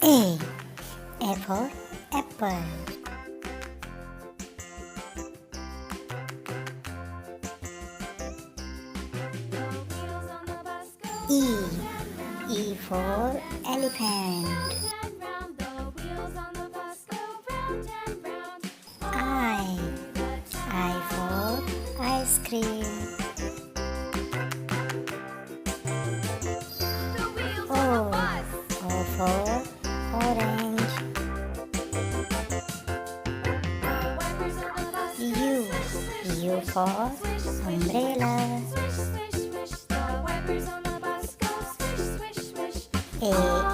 A. A for apple. E. E for elephant. I. I for ice cream. O. O for orange. U. U for umbrella. A.